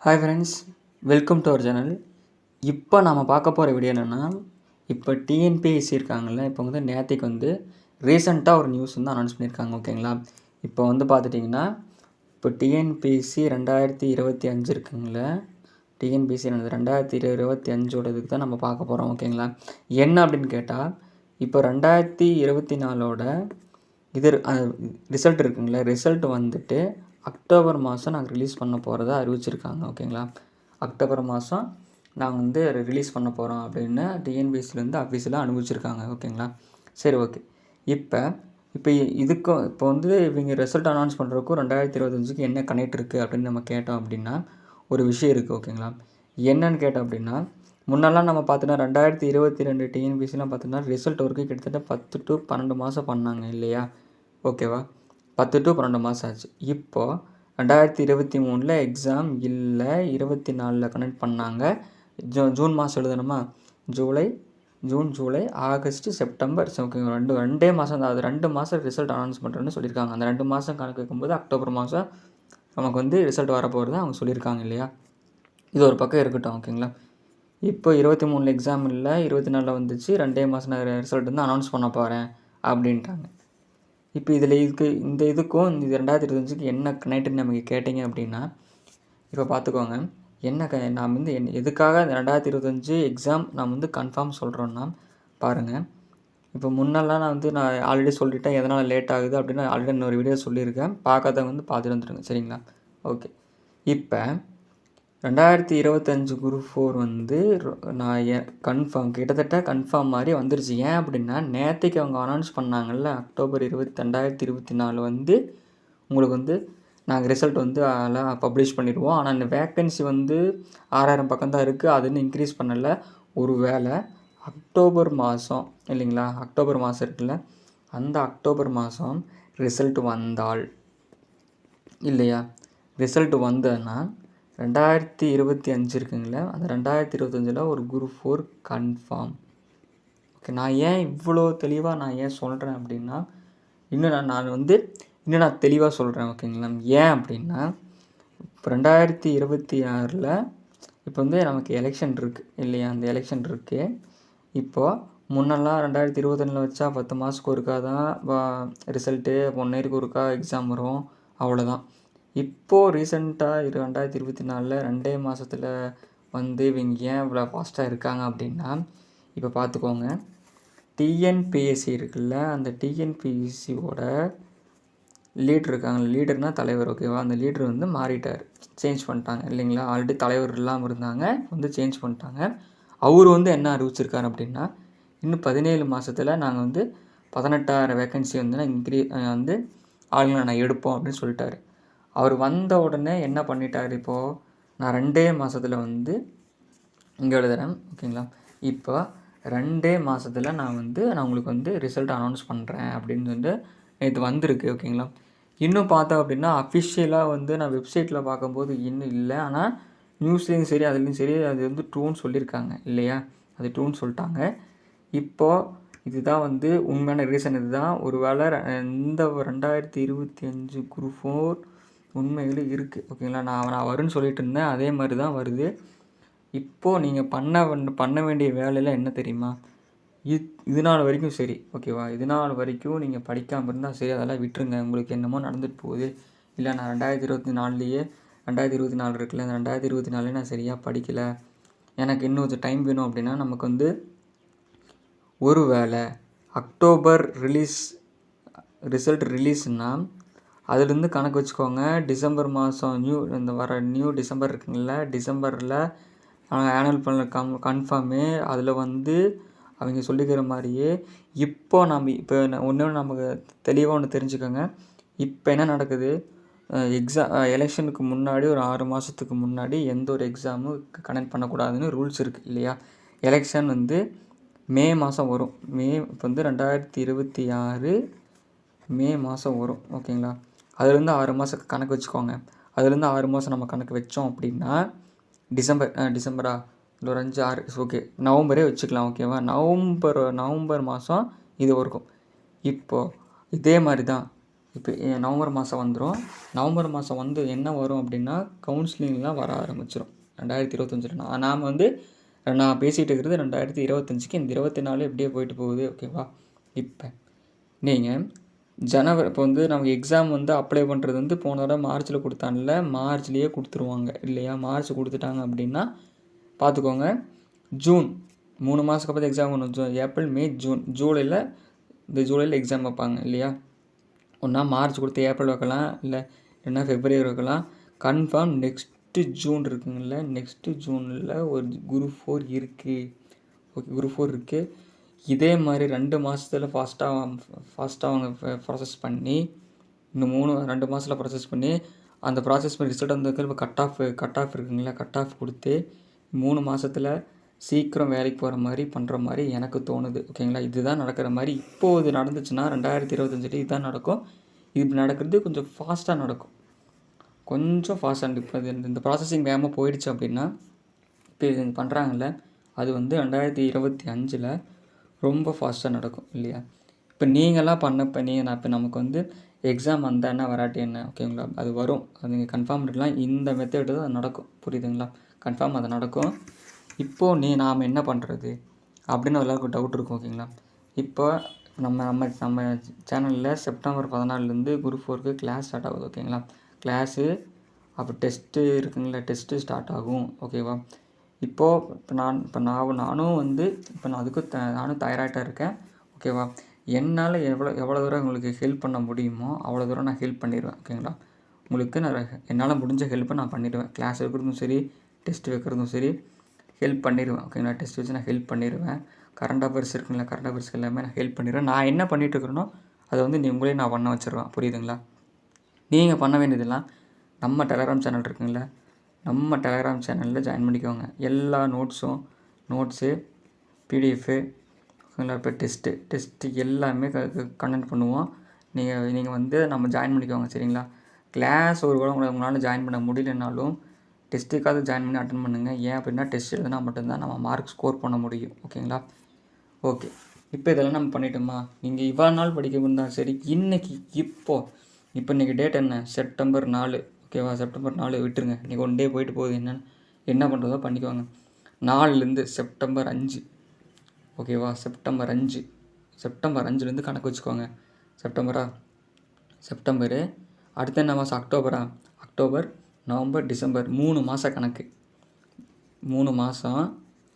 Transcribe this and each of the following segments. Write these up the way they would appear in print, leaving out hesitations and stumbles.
Hi friends, welcome to our channel. இப்போ நம்ம பார்க்க போகிற வீடியோ என்னென்னா, இப்போ டிஎன்பிஎஸ்சி இருக்காங்கல்ல, இப்போ வந்து நேற்றுக்கு வந்து ரீசெண்டாக ஒரு நியூஸ் வந்து அனௌன்ஸ் பண்ணியிருக்காங்க. ஓகேங்களா? இப்போ வந்து பார்த்துட்டிங்கன்னா, இப்போ டிஎன்பிஎஸ்சி 2025 இருக்குங்கள, டிஎன்பிஎஸ்சி 2025 தான் நம்ம பார்க்க போகிறோம். ஓகேங்களா? என்ன அப்படின்னு கேட்டால், இப்போ 2024ஓட இது ரிசல்ட் இருக்குங்களா, ரிசல்ட் வந்துட்டு அக்டோபர் மாதம் நாங்கள் ரிலீஸ் பண்ண போகிறதா அறிவிச்சிருக்காங்க. ஓகேங்களா? அக்டோபர் மாதம் நாங்கள் வந்து ரிலீஸ் பண்ண போகிறோம் அப்படின்னு டிஎன்பிஎஸ்சிலேருந்து அஃபீஷியலாக அனுப்பிச்சிருக்காங்க. ஓகேங்களா? சரி, ஓகே. இப்போ இதுக்கும் இப்போ வந்து இவங்க ரிசல்ட் அனௌன்ஸ் பண்ணுறதுக்கும் 2025க்கு என்ன கனெக்ட் இருக்குது அப்படின்னு நம்ம கேட்டோம் அப்படின்னா, ஒரு விஷயம் இருக்குது. ஓகேங்களா? என்னன்னு கேட்டோம் அப்படின்னா, முன்னெல்லாம் நம்ம பார்த்தோன்னா 2022 டிஎன்பிஎஸ்சிலாம் பார்த்தோன்னா ரிசல்ட் வரைக்கும் கிட்டத்தட்ட 10 to 12 மாதம் பண்ணாங்க இல்லையா? ஓகேவா? 10 to 12 மாதம் ஆச்சு. இப்போது 2023 எக்ஸாம் இல்லை, 24 கனெக்ட் பண்ணாங்க. ஜூன் மாதம் எழுதணுமா? June, July, August, September. Okay, ரெண்டே மாதம் தான். அது 2 மாதம் ரிசல்ட் அனௌன்ஸ் பண்ணுறேன்னு சொல்லியிருக்காங்க. அந்த 2 மாதம் கணக்கு வைக்கும்போது அக்டோபர் மாதம் நமக்கு வந்து ரிசல்ட் வரப்போகிறது அவங்க சொல்லியிருக்காங்க இல்லையா? இது ஒரு பக்கம் இருக்கட்டும். ஓகேங்களா? இப்போ 23 எக்ஸாம் இல்லை, 24 வந்துச்சு. 2 மாதம் நான் ரிசல்ட் வந்து அனௌன்ஸ் பண்ண போகிறேன் அப்படின்ட்டாங்க. இப்போ இந்த இதுக்கும் இந்த 2025க்கு என்ன கனெக்ட்னு நமக்கு கேட்டிங்க அப்படின்னா, இப்போ பார்த்துக்கோங்க. நான் வந்து எதுக்காக இந்த 2025 எக்ஸாம் நான் வந்து கன்ஃபார்ம் சொல்கிறோன்னா பாருங்கள். இப்போ முன்னெல்லாம் நான் ஆல்ரெடி சொல்லிட்டேன் எதனால் லேட் ஆகுது அப்படின்னு ஆல்ரெடி இன்னொரு வீடியோ சொல்லியிருக்கேன். பார்க்காதவங்க வந்து பார்த்துட்டு வந்துடுங்க. சரிங்களா? ஓகே. இப்போ 2025 குரூப் 4 வந்து நான் கிட்டத்தட்ட கன்ஃபார்ம் மாதிரி வந்துருச்சு. ஏன் அப்படின்னா, நேற்றுக்கு அவங்க அனௌன்ஸ் பண்ணாங்கல்ல, அக்டோபர் 2024 வந்து உங்களுக்கு வந்து நாங்கள் ரிசல்ட் வந்து அதெல்லாம் பப்ளிஷ் பண்ணிடுவோம். ஆனால் இந்த வேக்கன்சி வந்து 6000 பக்கம் தான் இருக்குது. அது இன்னும் இன்க்ரீஸ் பண்ணலை. ஒரு வேளை அக்டோபர் மாதம் இல்லைங்களா, அக்டோபர் மாதம் இருக்குல்ல, அந்த அக்டோபர் மாதம் ரிசல்ட் வந்தால் இல்லையா, ரிசல்ட் வந்ததுன்னா 2025 இருக்குங்களா, அந்த 2025 ஒரு குரூப் 4 கன்ஃபார்ம். ஓகே. நான் ஏன் இவ்வளோ தெளிவாக சொல்கிறேன் அப்படின்னா, இன்னும் நான் தெளிவாக சொல்கிறேன். ஓகேங்களா? ஏன் அப்படின்னா, இப்போ 2026 இப்போ வந்து நமக்கு எலெக்ஷன் இருக்குது இல்லையா? அந்த எலெக்ஷன் இருக்குது. இப்போது முன்னெல்லாம் 2021 வச்சா 10 மாதத்துக்கு ஒருக்கா தான் ரிசல்ட்டு, 1 இயருக்கு ஒருக்கா எக்ஸாம் வரும், அவ்வளோதான். இப்போது ரீசெண்டாக 2024 2 மாதத்தில் வந்து இவங்க ஏன் இவ்வளோ ஃபாஸ்ட்டாக இருக்காங்க அப்படின்னா, இப்போ பார்த்துக்கோங்க. டிஎன்பிஎஸ்சி இருக்குல்ல, அந்த டிஎன்பிஎஸ்சியோட லீடர் இருக்காங்க. லீடர்னால் தலைவர். ஓகேவா? அந்த லீடர் வந்து மாறிட்டார், சேஞ்ச் பண்ணிட்டாங்க இல்லைங்களா? ஆல்ரெடி தலைவர் இல்லாமல் இருந்தாங்க, வந்து சேஞ்ச் பண்ணிட்டாங்க. அவர் வந்து என்ன அறிவிச்சிருக்காரு அப்படின்னா, இன்னும் 17 மாதத்தில் நாங்கள் வந்து 18,000 வேக்கன்சி வந்து வந்து ஆளுங்களை நான் எடுப்போம் அப்படின்னு சொல்லிட்டாரு. அவர் வந்த உடனே என்ன பண்ணிட்டார், இப்போது நான் 2 மாதத்தில் வந்து இங்கே எழுதுகிறேன். ஓகேங்களா? இப்போ 2 மாதத்தில் நான் உங்களுக்கு வந்து ரிசல்ட் அனௌன்ஸ் பண்ணுறேன் அப்படின்னு வந்து நேற்று வந்திருக்கு. ஓகேங்களா? இன்னும் பார்த்தோம் அப்படின்னா அஃபிஷியலாக வந்து நான் வெப்சைட்டில் பார்க்கும்போது இன்னும் இல்லை. ஆனால் நியூஸ்லேயும் சரி அதுலேயும் சரி அது வந்து ட்ரூன்னு சொல்லியிருக்காங்க இல்லையா? அது ட்ரூன்னு சொல்லிட்டாங்க. இப்போது இதுதான் வந்து உண்மையான ரீசன். இதுதான் ஒரு வேளை இந்த 2025 குரூப் 4 உண்மையில் இருக்குது. ஓகேங்களா? நான் வரும்னு சொல்லிட்டு இருந்தேன், அதே மாதிரி தான் வருது. இப்போது நீங்கள் பண்ண வேண்டிய வேலையில் என்ன தெரியுமா? இது நாள் வரைக்கும் சரி, ஓகேவா? இது நாள் வரைக்கும் நீங்கள் படிக்காமல் இருந்தால் சரி, அதெல்லாம் விட்டுருங்க. உங்களுக்கு என்னமோ நடந்துட்டு போகுது. இல்லை நான் 2024 இருக்குல்ல, அந்த 2024 நான் சரியாக படிக்கலை, எனக்கு இன்னும் கொஞ்சம் டைம் வேணும் அப்படின்னா, நமக்கு வந்து ஒரு வேளை அக்டோபர் ரிசல்ட் ரிலீஸ்னால் அதுலேருந்து கணக்கு வச்சுக்கோங்க. டிசம்பர் மாதம் நியூ டிசம்பர் இருக்குங்கள, டிசம்பரில் ஆனுவல் பிளான் கன்ஃபார்மு. அதில் வந்து அவங்க சொல்லிக்கிற மாதிரியே இப்போ நமக்கு தெளிவாக ஒன்று தெரிஞ்சுக்கோங்க. இப்போ என்ன நடக்குது, எலெக்ஷனுக்கு முன்னாடி ஒரு 6 மாதத்துக்கு முன்னாடி எந்த ஒரு எக்ஸாமும் கனெக்ட் பண்ணக்கூடாதுன்னு ரூல்ஸ் இருக்குது இல்லையா? எலெக்ஷன் வந்து மே மாதம் வரும். இப்போ வந்து 2026 மே மாதம் வரும். ஓகேங்களா? அதுலேருந்து 6 மாதம் கணக்கு வச்சுக்கோங்க. அதுலேருந்து 6 மாதம் நம்ம கணக்கு வச்சோம் அப்படின்னா டிசம்பரா இல்லை ஒரு 5 6 ஓகே, நவம்பரே வச்சுக்கலாம். ஓகேவா? நவம்பர் மாதம் இது வரைக்கும். இப்போது இதே மாதிரி தான் இப்போ நவம்பர் மாதம் வந்துடும். நவம்பர் மாதம் வந்து என்ன வரும் அப்படின்னா கவுன்சிலிங்லாம் வர ஆரம்பிச்சிடும் 2025. நாம் வந்து நான் பேசிகிட்டு இருக்கிறது 2025க்கு, இந்த 24 எப்படியே போயிட்டு போகுது. ஓகேவா? இப்போ நீங்கள் ஜனவரி இப்போ வந்து நமக்கு எக்ஸாம் வந்து அப்ளை பண்ணுறது வந்து போன தடவை மார்ச்சில் கொடுத்தாங்கல்ல, மார்ச்லேயே கொடுத்துருவாங்க இல்லையா? மார்ச் கொடுத்துட்டாங்க அப்படின்னா பார்த்துக்கோங்க, ஜூன் 3 மாதத்துக்கு அப்புறம் எக்ஸாம் ஒன்று, ஏப்ரல், மே, ஜூன், ஜூலையில் எக்ஸாம் வைப்பாங்க இல்லையா? ஒன்றா மார்ச் கொடுத்து ஏப்ரல் வைக்கலாம், இல்லைன்னா ஃபெப்ரவரி வைக்கலாம். கன்ஃபார்ம் நெக்ஸ்ட்டு ஜூன் இருக்குங்கள, நெக்ஸ்ட்டு ஜூனில் ஒரு குரூப் 4 இருக்குது. ஓகே, குரூப் 4 இருக்குது. இதே மாதிரி 2 மாதத்தில் ஃபாஸ்ட்டாக அவங்க ப்ராசஸ் பண்ணி, இன்னும் 2 மாதத்தில் ப்ராசஸ் பண்ணி, அந்த ப்ராசஸ் பண்ணி ரிசல்ட் வந்ததுக்கு இப்போ கட் ஆஃப் இருக்குங்களா, கட் ஆஃப் கொடுத்து 3 மாதத்தில் சீக்கிரம் வேலைக்கு போகிற மாதிரி பண்ணுற மாதிரி எனக்கு தோணுது. ஓகேங்களா? இதுதான் நடக்கிற மாதிரி இப்போது இது நடந்துச்சுன்னா 2025 இதுதான் நடக்கும். இது நடக்கிறது கொஞ்சம் ஃபாஸ்ட்டாக நடக்கும், கொஞ்சம் ஃபாஸ்ட்டாக. இப்போ இந்த ப்ராசஸிங் வேகமாக போயிடுச்சு அப்படின்னா, இப்போ இது பண்ணுறாங்கல்ல, அது வந்து 2025 ரொம்ப ஃபாஸ்ட்டாக நடக்கும் இல்லையா? இப்போ நீங்களாம் பண்ணப்போ இப்போ நமக்கு வந்து எக்ஸாம் வந்தால் வராட்டி என்ன, ஓகேங்களா? அது வரும், அது நீங்கள் கன்ஃபார்ம் இருக்கலாம். இந்த மெத்தடு தான் நடக்கும், புரியுதுங்களா? கன்ஃபார்ம் அது நடக்கும். இப்போது நாம் என்ன பண்ணுறது அப்படின்னு எல்லாருக்கும் டவுட் இருக்கும். ஓகேங்களா? இப்போ நம்ம சேனலில் செப்டம்பர் 14லேருந்து குரூப் 4க்கு கிளாஸ் ஸ்டார்ட் ஆகுது. ஓகேங்களா? கிளாஸு அப்போ டெஸ்ட்டு இருக்குங்களா, டெஸ்ட்டு ஸ்டார்ட் ஆகும். ஓகேவா? இப்போது நானும் வந்து இப்போ நான் அதுக்கு நானும் தயாராகிட்டா இருக்கேன். ஓகேவா? என்னால் எவ்வளோ தூரம் உங்களுக்கு ஹெல்ப் பண்ண முடியுமோ அவ்வளோ தூரம் நான் ஹெல்ப் பண்ணிடுவேன். ஓகேங்களா? உங்களுக்கு என்னால் முடிஞ்ச ஹெல்ப்பை நான் பண்ணிடுவேன். கிளாஸ் வைக்கிறதும் சரி, டெஸ்ட் வைக்கிறதும் சரி, ஹெல்ப் பண்ணிடுவேன். ஓகேங்களா? டெஸ்ட் வச்சு நான் ஹெல்ப் பண்ணிடுவேன். கரண்ட் அஃபேர்ஸ் இருக்குங்களா, கரண்ட் அஃபேர்ஸ்க்கு எல்லாமே நான் ஹெல்ப் பண்ணிடுவேன். நான் என்ன பண்ணிகிட்டு இருக்கிறேனோ அதை வந்து உங்களே நான் பண்ண வச்சிடுவேன். புரியுதுங்களா? நீங்கள் பண்ண வேண்டியதெல்லாம் நம்ம டெலகிராம் சேனல் இருக்குங்களா, நம்ம டெலகிராம் சேனலில் ஜாயின் பண்ணிக்கோங்க. எல்லா நோட்ஸு பிடிஎஃப்பு, இப்போ டெஸ்ட்டு எல்லாமே கண்டெக்ட் பண்ணுவோம். நீங்கள் வந்து நம்ம ஜாயின் பண்ணிக்கோங்க. சரிங்களா? கிளாஸ் ஒரு கூட உங்களால் ஜாயின் பண்ண முடியலனாலும் டெஸ்ட்டுக்காவது ஜாயின் பண்ணி அட்டன் பண்ணுங்கள். ஏன் அப்படின்னா டெஸ்ட் எழுதுனா மட்டும்தான் நம்ம மார்க் ஸ்கோர் பண்ண முடியும். ஓகேங்களா? ஓகே, இப்போ இதெல்லாம் நம்ம பண்ணிட்டோமா? நீங்கள் இவ்வளோ நாள் படிக்க இருந்தால் சரி, இப்போ இன்றைக்கி டேட் என்ன, செப்டம்பர் 4. ஓகேவா? செப்டம்பர் 4 விட்டுருங்க, இன்றைக்கி 1 டே போயிட்டு போகுது. என்ன பண்ணுறதோ பண்ணிக்குவாங்க. 4லேருந்து செப்டம்பர் 5. ஓகேவா? செப்டம்பர் 5லேருந்து கணக்கு வச்சுக்கோங்க. செப்டம்பரு அடுத்த என்ன மாதம், அக்டோபர், நவம்பர், டிசம்பர், 3 மாத கணக்கு. 3 மாதம்,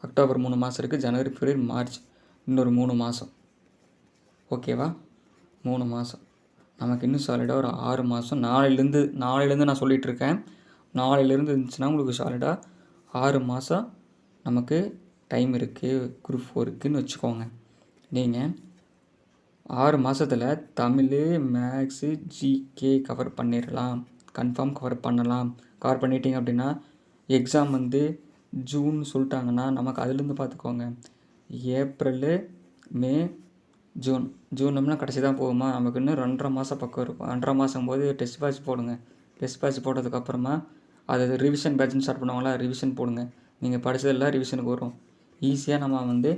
அக்டோபர் 3 மாதம் இருக்குது, ஜனவரி, பிப்ரவரி, மார்ச் இன்னொரு 3 மாதம். ஓகேவா? 3 மாதம் நமக்கு இன்னும் சாலிடாக ஒரு 6 மாதம். நாளையிலேருந்து நான் சொல்லிகிட்ருக்கேன். நாளையிலேருந்து இருந்துச்சுன்னா உங்களுக்கு சாலிடாக 6 மாதம் நமக்கு டைம் இருக்குது குரூப் 4க்குன்னு வச்சுக்கோங்க. நீங்கள் 6 மாதத்தில் தமிழ், மேக்ஸு, ஜிகே கவர் பண்ணிடலாம். கன்ஃபார்ம் கவர் பண்ணலாம். கவர் பண்ணிட்டீங்க அப்படின்னா எக்ஸாம் வந்து ஜூன் சொல்லிட்டாங்கன்னா நமக்கு அதுலேருந்து பார்த்துக்கோங்க, ஏப்ரலு, மே, ஜூன் கடைசி தான் போகுமா, நமக்கு இன்னும் 2.5 மாதம் பக்கம் இருக்கும். 2.5 மாதம் போது டெஸ்ட் பேட்ச் போடுங்க. டெஸ்ட் பேட்ச் போட்டதுக்கப்புறமா அது ரிவிஷன் பேட்ச்னு ஸ்டார்ட் பண்ணுவாங்களா, ரிவிஷன் போடுங்க. நீங்கள் படித்ததெல்லாம் ரிவிஷனுக்கு வரும். ஈஸியாக நம்ம வந்து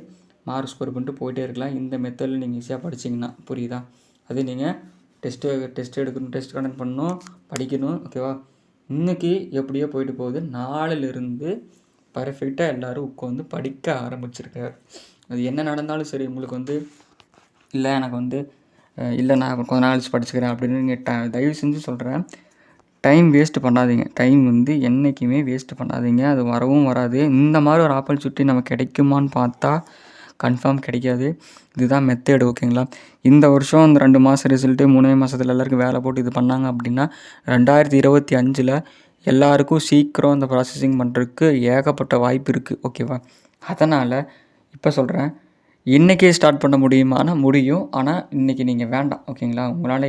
மார்க் ஸ்கோர் பண்ணிட்டு போயிட்டே இருக்கலாம். இந்த மெத்தடில் நீங்கள் ஈஸியாக படிச்சிங்கன்னா, புரியுதா? அது நீங்கள் டெஸ்ட் எடுக்கணும், டெஸ்ட் கண்டக்ட் பண்ணணும், படிக்கணும். ஓகேவா? இன்றைக்கி எப்படியோ போயிட்டு போகுது. நாளிலிருந்து பர்ஃபெக்டாக எல்லோரும் உட்காந்து படிக்க ஆரம்பிச்சிருக்காரு. அது என்ன நடந்தாலும் சரி, உங்களுக்கு வந்து இல்லை நான் கொஞ்ச நாள் படிச்சுக்கிறேன் அப்படின்னு நீங்கள் தயவு செஞ்சு சொல்கிறேன், டைம் வேஸ்ட்டு பண்ணாதீங்க. டைம் வந்து என்றைக்குமே வேஸ்ட்டு பண்ணாதீங்க. அது வரவும் வராது. இந்த மாதிரி ஒரு ஆப்பர்ச்சுனிட்டி நமக்கு கிடைக்குமான்னு பார்த்தா கன்ஃபார்ம் கிடைக்காது. இதுதான் மெத்தேடு. ஓகேங்களா? இந்த வருஷம் இந்த 2 மாதம் ரிசல்ட்டு 3 மாதத்தில் எல்லாருக்கும் வேலை போட்டு இது பண்ணாங்க அப்படின்னா 2025 எல்லாருக்கும் சீக்கிரம் இந்த ப்ராசஸிங் பண்ணுறதுக்கு ஏகப்பட்ட வாய்ப்பு இருக்குது. ஓகேவா? அதனால் இப்போ சொல்கிறேன், இன்றைக்கே ஸ்டார்ட் பண்ண முடியுமானா முடியும். ஆனால் இன்றைக்கி நீங்கள் வேண்டாம். ஓகேங்களா? உங்களால்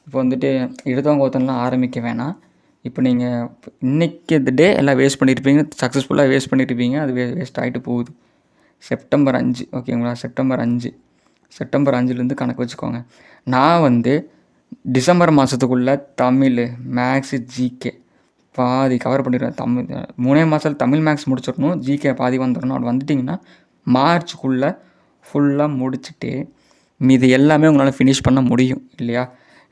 இப்போ வந்துட்டு எடுத்தவங்க ஒருத்தனலாம் ஆரம்பிக்க வேணாம். இப்போ நீங்கள் இன்றைக்கி இந்த டே எல்லாம் வேஸ்ட் பண்ணியிருப்பீங்க, சக்ஸஸ்ஃபுல்லாக வேஸ்ட் பண்ணியிருப்பீங்க. அது வேஸ்ட் ஆகிட்டு போகுது. செப்டம்பர் 5. ஓகேங்களா? செப்டம்பர் 5லேருந்து கணக்கு வச்சுக்கோங்க. நான் வந்து டிசம்பர் மாதத்துக்குள்ளே தமிழ், மேக்ஸு, ஜிகே பாதி கவர் பண்ணிடுவேன். 3 மாதத்தில் தமிழ், மேக்ஸ் முடிச்சிடணும், ஜிகே பாதி வந்துடணும். அப்படி வந்துட்டிங்கன்னா மார்ச்சுக்குள்ளே ஃபுல்லாக முடிச்சுட்டு மீது எல்லாமே உங்களால் ஃபினிஷ் பண்ண முடியும் இல்லையா?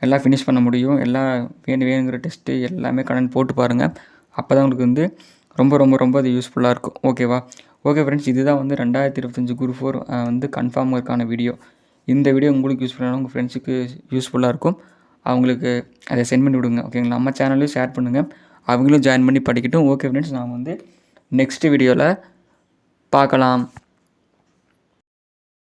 எல்லாம் ஃபினிஷ் பண்ண முடியும். எல்லாம் வேணுங்கிற டெஸ்ட்டு எல்லாமே கண்டென்ட் போட்டு பாருங்கள். அப்போ தான் உங்களுக்கு வந்து ரொம்ப ரொம்ப ரொம்ப அது யூஸ்ஃபுல்லாக இருக்கும். ஓகேவா? ஓகே ஃப்ரெண்ட்ஸ், இதுதான் வந்து 2025 குரூப் 4 வந்து கன்ஃபார்முக்கான வீடியோ. இந்த வீடியோ உங்களுக்கு யூஸ்ஃபுல்லான உங்கள் ஃப்ரெண்ட்ஸுக்கு யூஸ்ஃபுல்லாக இருக்கும். அவங்களுக்கு அதை சென்ட் பண்ணி விடுங்க. ஓகேங்களா? நம்ம சேனலையும் ஷேர் பண்ணுங்கள். அவங்களும் ஜாயின் பண்ணி படிக்கட்டும். ஓகே ஃப்ரெண்ட்ஸ், நான் வந்து நெக்ஸ்ட் வீடியோவில் பார்க்கலாம்.